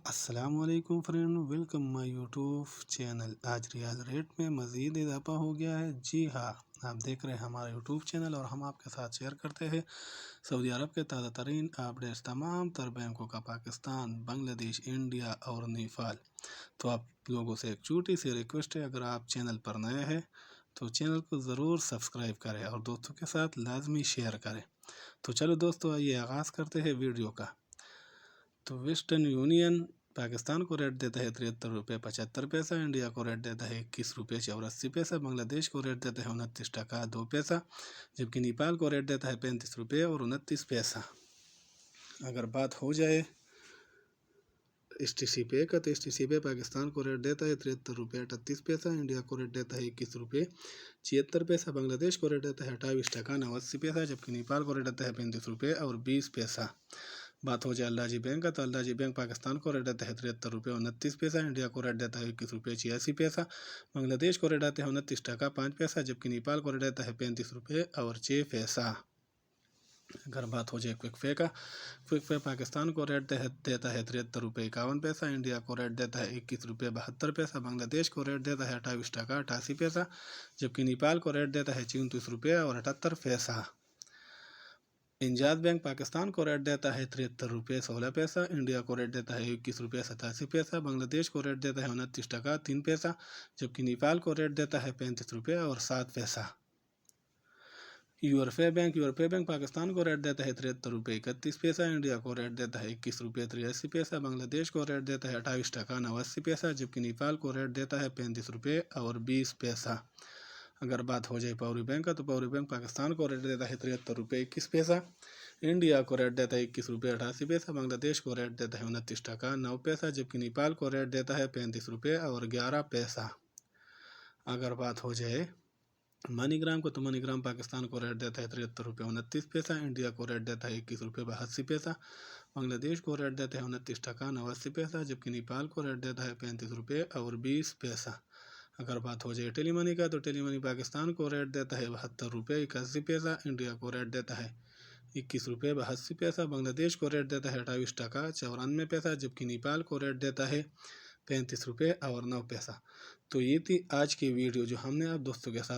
अस्सलामुअलैकुम friend, welcome my YouTube channel. आज riyal rate में मज़ीद इजाफा हो गया है। जी हाँ, आप देख रहे हैं हमारा यूट्यूब चैनल और हम आपके साथ शेयर करते हैं सऊदी अरब के ताज़ा तरीन अपडेट्स तमाम तर बैंकों का पाकिस्तान, बांग्लादेश, इंडिया और नेपाल। तो आप लोगों से एक छोटी सी रिक्वेस्ट है, अगर आप चैनल पर नए हैं तो चैनल को ज़रूर सब्सक्राइब करें और दोस्तों के साथ लाजमी शेयर करें। तो चलो दोस्तों, आइए आगाज़ करते हैं वीडियो का। तो वेस्टर्न यूनियन पाकिस्तान को रेट देता है 73 रुपये 75 पैसा, इंडिया को रेट देता है 21 रुपये 84 पैसा, बांग्लादेश को रेट देता है 29 टका 2 पैसा, जबकि नेपाल को रेट देता है 35 रुपये और 29 पैसा। अगर बात हो जाए STC पे का, तो STC पे पाकिस्तान को रेट देता है 73 रुपये 38 पैसा, इंडिया को रेट देता है 21 रुपये 76 पैसा, बांग्लादेश को रेट देता है 28 टका 89 पैसा, जबकि नेपाल को रेट देता है 35 रुपये और 20 पैसा। बात हो जाए अल्लाजी बैंक का, तो अल्लाजी बैंक पाकिस्तान को रेट देता है 73 रुपये 29 पैसा, इंडिया को रेट देता है 21 रुपये 86 पैसा, बांग्लादेश को रेट देता है 29 टका 5 पैसा, जबकि नेपाल को रेट देता है 35 रुपये और 6 पैसा। अगर बात हो जाए क्विक पे पाकिस्तान को रेट देता है 73 रुपये 51 पैसा, इंडिया को रेट देता है 21 रुपये 72 पैसा, बांग्लादेश को रेट देता है 28 टका 88 पैसा, जबकि नेपाल को रेट देता है 34 रुपये और 78 पैसा। इंजाज बैंक पाकिस्तान को रेट देता है 73 रुपये 16 पैसा, इंडिया को रेट देता है 21 रुपये 87 पैसा, बांग्लादेश को रेट देता है 29 टका 3 पैसा, जबकि नेपाल को रेट देता है 35 रुपये और 7 पैसा। यूरोपीय बैंक पाकिस्तान को रेट देता है 73 रुपये 31 पैसा, इंडिया को रेट देता है 21 रुपये 83 पैसा, बांग्लादेश को रेट देता है 28 टका 89 पैसा, जबकि नेपाल को रेट देता है 35 रुपये और 20 पैसा। अगर बात हो जाए पौरी बैंक का, तो पौरी बैंक पाकिस्तान को रेट देता है 73 रुपये 21 पैसा, इंडिया को रेट देता है 21 रुपये 88 पैसा, बांग्लादेश को रेट देता है 29 टका 9 पैसा, जबकि नेपाल को रेट देता है 35 रुपये और 11 पैसा। अगर बात हो जाए मनीग्राम को, तो मनीग्राम पाकिस्तान को रेट देता है 73 रुपये 29 पैसा, इंडिया को रेट देता है 21 रुपये 82 पैसा, बांग्लादेश को रेट देता है 29 टका 89 पैसा, जबकि नेपाल को रेट देता है 35 रुपये और 20 पैसा। अगर बात हो जाए टेलीमनी का, तो टेलीमनी पाकिस्तान को रेट देता है 72 रुपये 81 पैसा, इंडिया को रेट देता है 21 रुपये 82 पैसा, बांग्लादेश को रेट देता है 28 टका 94 पैसा, जबकि नेपाल को रेट देता है 35 रुपये और 9 पैसा। तो ये थी आज की वीडियो जो हमने आप दोस्तों के साथ